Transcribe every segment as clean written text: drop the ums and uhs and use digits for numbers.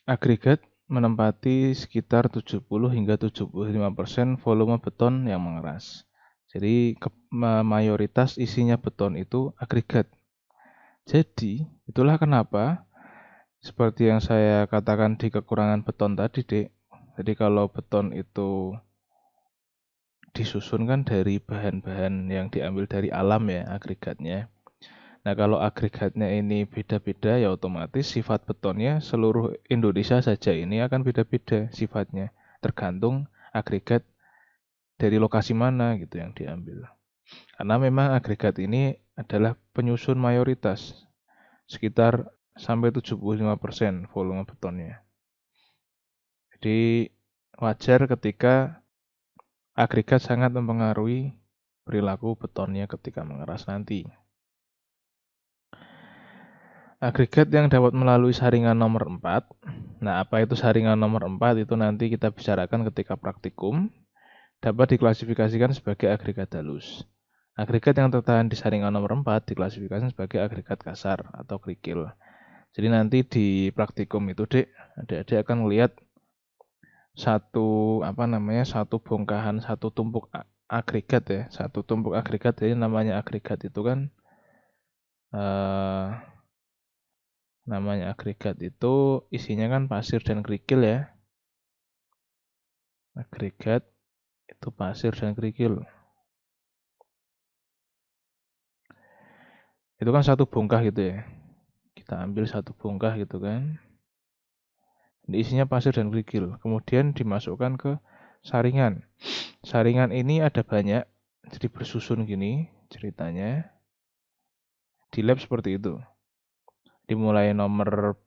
Agregat menempati sekitar 70 hingga 75% volume beton yang mengeras. Jadi mayoritas isinya beton itu agregat. Jadi itulah kenapa seperti yang saya katakan di kekurangan beton tadi, Dek. Jadi kalau beton itu disusun kan dari bahan-bahan yang diambil dari alam ya, agregatnya. Nah, kalau agregatnya ini beda-beda, ya otomatis sifat betonnya seluruh Indonesia saja ini akan beda-beda sifatnya. Tergantung agregat dari lokasi mana gitu yang diambil. Karena memang agregat ini adalah penyusun mayoritas, sekitar sampai 75% volume betonnya. Jadi wajar ketika agregat sangat mempengaruhi perilaku betonnya ketika mengeras nanti. Agregat yang dapat melalui saringan nomor 4. Nah, apa itu saringan nomor 4? Itu nanti kita bicarakan ketika praktikum. Dapat diklasifikasikan sebagai agregat halus. Agregat yang tertahan di saringan nomor 4 diklasifikasikan sebagai agregat kasar atau kerikil. Jadi nanti di praktikum itu, Dek, adik-adik akan melihat satu bongkahan, satu tumpuk agregat ya, satu tumpuk agregat. Jadi namanya agregat itu kan eh, namanya agregat itu isinya kan pasir dan kerikil ya. Agregat itu pasir dan kerikil. Itu kan satu bongkah gitu ya. Kita ambil satu bongkah gitu kan. Ini isinya pasir dan kerikil. Kemudian dimasukkan ke saringan. Saringan ini ada banyak, jadi bersusun gini ceritanya. Di lab seperti itu. Dimulai nomor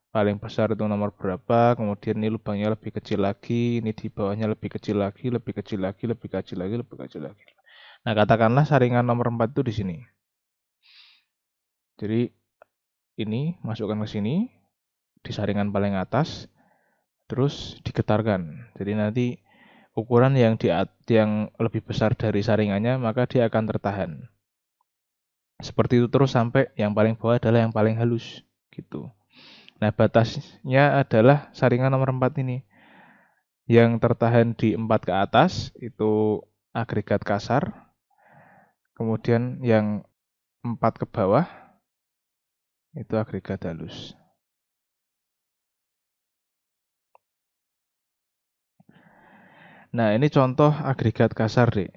paling besar itu nomor berapa, kemudian ini lubangnya lebih kecil lagi, ini di bawahnya lebih kecil lagi, lebih kecil lagi, lebih kecil lagi, lebih kecil lagi. Nah, katakanlah saringan nomor 4 itu di sini. Jadi ini masukkan ke sini, di saringan paling atas, terus digetarkan. Jadi nanti ukuran yang lebih besar dari saringannya, maka dia akan tertahan. Seperti itu terus sampai yang paling bawah adalah yang paling halus, gitu. Nah, batasnya adalah saringan nomor 4 ini. Yang tertahan di 4 ke atas itu agregat kasar, kemudian yang 4 ke bawah itu agregat halus. Nah, ini contoh agregat kasar, Dek.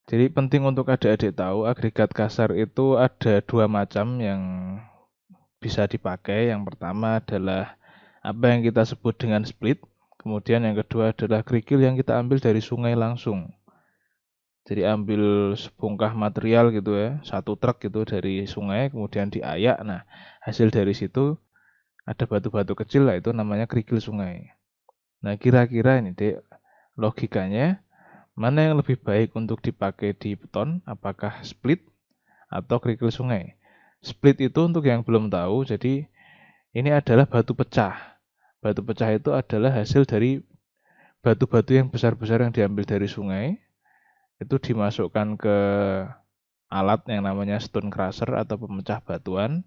Jadi penting untuk adik-adik tahu, agregat kasar itu ada dua macam yang bisa dipakai. Yang pertama adalah apa yang kita sebut dengan split. Kemudian yang kedua adalah kerikil yang kita ambil dari sungai langsung. Jadi ambil sebongkah material gitu ya, satu truk gitu dari sungai, kemudian diayak. Nah, hasil dari situ ada batu-batu kecil lah, itu namanya kerikil sungai. Nah, kira-kira ini Dek, logikanya mana yang lebih baik untuk dipakai di beton? Apakah split atau kerikil sungai? Split itu untuk yang belum tahu, jadi ini adalah batu pecah. Batu pecah itu adalah hasil dari batu-batu yang besar-besar yang diambil dari sungai, itu dimasukkan ke alat yang namanya stone crusher atau pemecah batuan.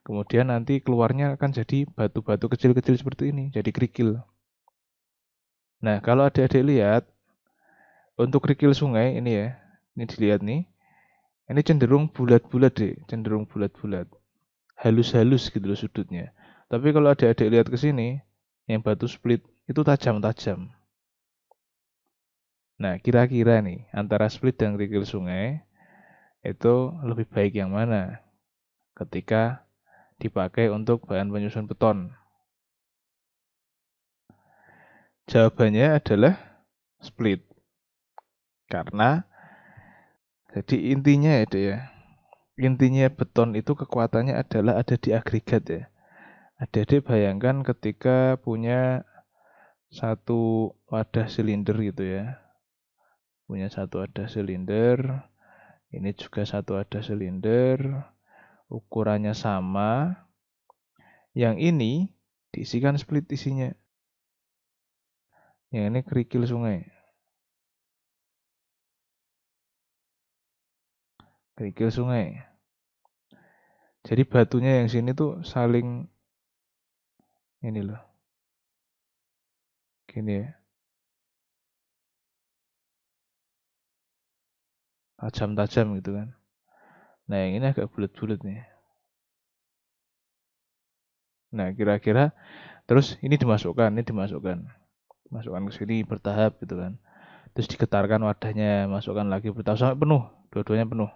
Kemudian nanti keluarnya akan jadi batu-batu kecil-kecil seperti ini, jadi kerikil. Nah, kalau adik-adik lihat, untuk kerikil sungai ini ya, ini dilihat nih, ini cenderung bulat-bulat deh, cenderung bulat-bulat. Halus-halus gitu loh sudutnya. Tapi kalau adik-adik lihat ke sini, yang batu split itu tajam-tajam. Nah, kira-kira nih, antara split dan kerikil sungai, itu lebih baik yang mana ketika dipakai untuk bahan penyusun beton? Jawabannya adalah split. Karena jadi intinya ya, Dek ya. Intinya beton itu kekuatannya adalah ada di agregat ya. Adik-adik bayangkan ketika punya satu wadah silinder gitu ya. Punya satu wadah silinder, ini juga satu wadah silinder, ukurannya sama. Yang ini diisikan split isinya. Yang ini kerikil sungai. Kerikil sungai. Jadi batunya yang sini tuh saling Ini loh. Gini ya. Tajam-tajam gitu kan. Nah, yang ini agak bulat-bulat nih. Nah, kira-kira terus ini dimasukkan. Masukkan ke sini bertahap gitu kan. Terus digetarkan wadahnya, masukkan lagi bertahap sampai penuh, dua-duanya penuh.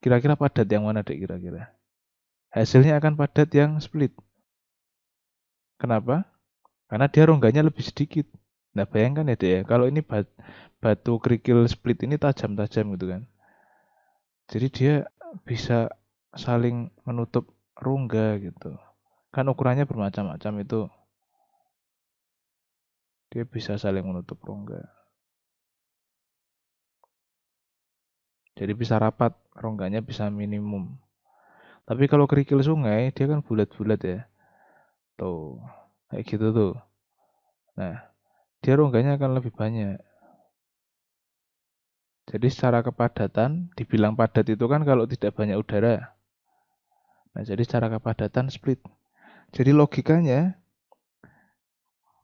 Kira-kira padat yang mana, Dek, kira-kira? Hasilnya akan padat yang split. Kenapa? Karena dia rongganya lebih sedikit. Nah, bayangkan ya, Dek ya, kalau ini batu kerikil split ini tajam-tajam gitu kan. Jadi dia bisa saling menutup rongga gitu. Kan ukurannya bermacam-macam itu. Dia bisa saling menutup rongga. Jadi bisa rapat, rongganya bisa minimum. Tapi kalau kerikil sungai, dia kan bulat-bulat ya. Tuh, kayak gitu tuh. Nah, dia rongganya akan lebih banyak. Jadi secara kepadatan, dibilang padat itu kan kalau tidak banyak udara. Nah, jadi secara kepadatan split. Jadi logikanya,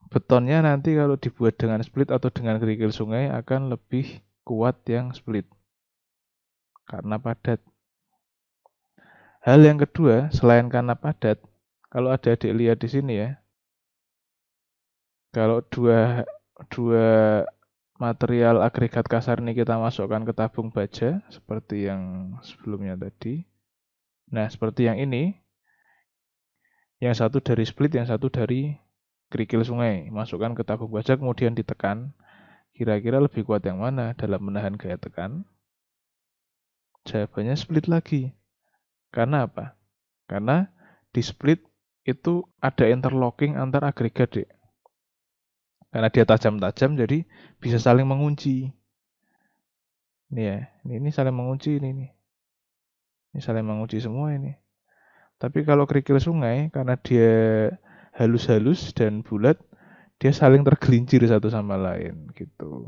betonnya nanti kalau dibuat dengan split atau dengan kerikil sungai akan lebih kuat yang split. Karena padat. Hal yang kedua, selain karena padat, kalau ada adik lihat di sini ya, kalau dua dua material agregat kasar ini kita masukkan ke tabung baja seperti yang sebelumnya tadi. Nah, seperti yang ini, yang satu dari split, yang satu dari kerikil sungai. Masukkan ke tabung baja kemudian ditekan. Kira-kira lebih kuat yang mana dalam menahan gaya tekan? Jawabannya split lagi. Karena apa? Karena di split itu ada interlocking antar agregat, Dek. Karena dia tajam-tajam jadi bisa saling mengunci. Ini ya, ini saling mengunci ini nih. Ini saling mengunci semua ini. Tapi kalau kerikil sungai karena dia halus-halus dan bulat, dia saling tergelincir satu sama lain gitu.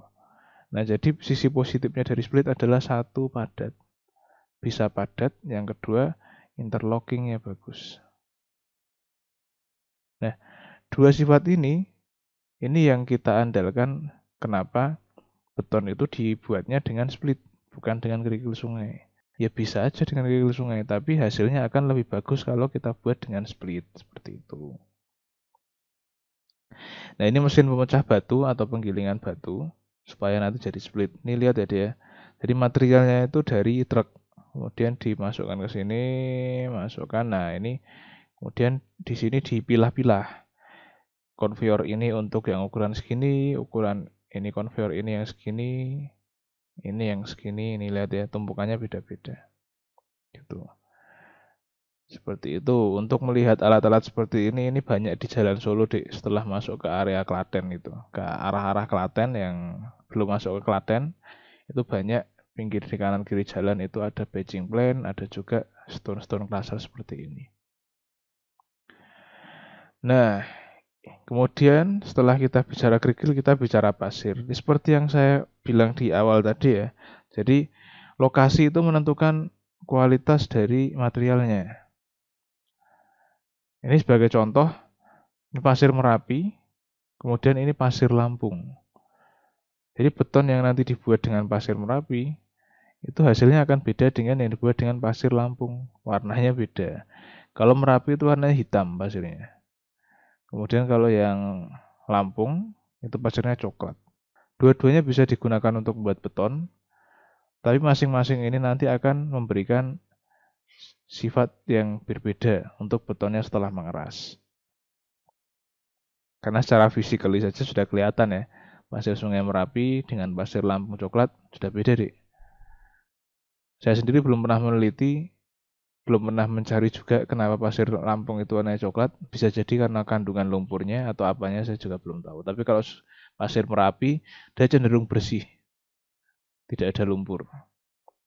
Nah, jadi sisi positifnya dari split adalah satu, padat. Bisa padat, yang kedua interlockingnya bagus. Nah, dua sifat ini yang kita andalkan kenapa beton itu dibuatnya dengan split, bukan dengan kerikil sungai. Ya bisa aja dengan kerikil sungai, tapi hasilnya akan lebih bagus kalau kita buat dengan split, seperti itu. Nah, ini mesin pemecah batu atau penggilingan batu, supaya nanti jadi split. Ini lihat ya dia. Jadi materialnya itu dari truk, kemudian dimasukkan ke sini, masukkan. Nah, ini kemudian di sini dipilah-pilah. Konveyor ini untuk yang ukuran segini, ukuran ini konveyor ini yang segini, ini yang segini, ini lihat ya, tumpukannya beda-beda. Gitu. Seperti itu. Untuk melihat alat-alat seperti ini banyak di Jalan Solo, Dik, setelah masuk ke area Klaten itu. Ke arah-arah Klaten yang belum masuk ke Klaten, itu banyak pinggir di kanan kiri jalan itu ada batching plan, ada juga stone-stone cluster seperti ini. Nah, kemudian setelah kita bicara kerikil, kita bicara pasir. Seperti yang saya bilang di awal tadi ya. Jadi lokasi itu menentukan kualitas dari materialnya. Ini sebagai contoh, ini pasir Merapi, kemudian ini pasir Lampung. Jadi beton yang nanti dibuat dengan pasir Merapi, itu hasilnya akan beda dengan yang dibuat dengan pasir Lampung. Warnanya beda. Kalau Merapi itu warnanya hitam pasirnya. Kemudian kalau yang Lampung, itu pasirnya coklat. Dua-duanya bisa digunakan untuk membuat beton, tapi masing-masing ini nanti akan memberikan sifat yang berbeda untuk betonnya setelah mengeras. Karena secara fisikali saja sudah kelihatan ya, pasir Sungai Merapi dengan pasir Lampung coklat sudah beda, Dik. Saya sendiri belum pernah meneliti, belum pernah mencari juga kenapa pasir Lampung itu warnanya coklat. Bisa jadi karena kandungan lumpurnya atau apanya saya juga belum tahu. Tapi kalau pasir Merapi, dia cenderung bersih, tidak ada lumpur.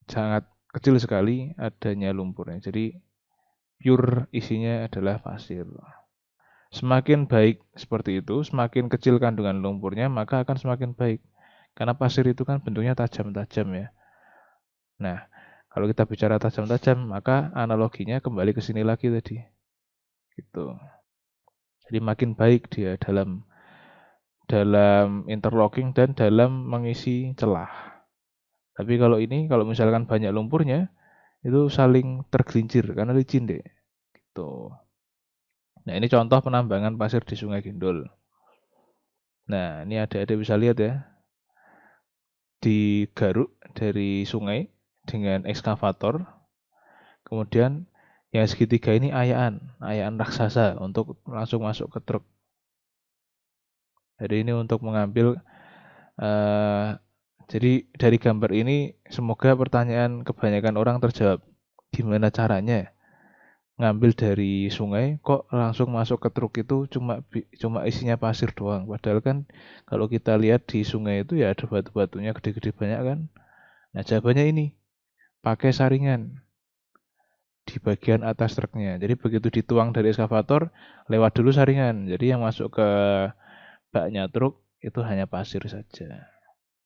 Sangat kecil sekali adanya lumpurnya. Jadi pure isinya adalah pasir. Semakin baik seperti itu, semakin kecil kandungan lumpurnya, maka akan semakin baik. Karena pasir itu kan bentuknya tajam-tajam ya. Nah, kalau kita bicara tajam-tajam, maka analoginya kembali ke sini lagi tadi. Gitu. Jadi makin baik dia dalam interlocking dan dalam mengisi celah. Tapi kalau misalkan banyak lumpurnya, itu saling tergelincir karena licin deh. Gitu. Nah, ini contoh penambangan pasir di Sungai Gendol. Nah, ini adik-adik bisa lihat ya, digaruk dari sungai dengan ekskavator. Kemudian yang segitiga ini ayaan raksasa untuk langsung masuk ke truk. Jadi ini untuk mengambil eh, jadi dari gambar ini semoga pertanyaan kebanyakan orang terjawab. Gimana caranya ngambil dari sungai kok langsung masuk ke truk itu cuma isinya pasir doang. Padahal kan kalau kita lihat di sungai itu ya ada batu-batunya gede-gede banyak kan. Nah, jawabannya ini pakai saringan di bagian atas truknya. Jadi begitu dituang dari eskavator, lewat dulu saringan. Jadi yang masuk ke baknya truk itu hanya pasir saja.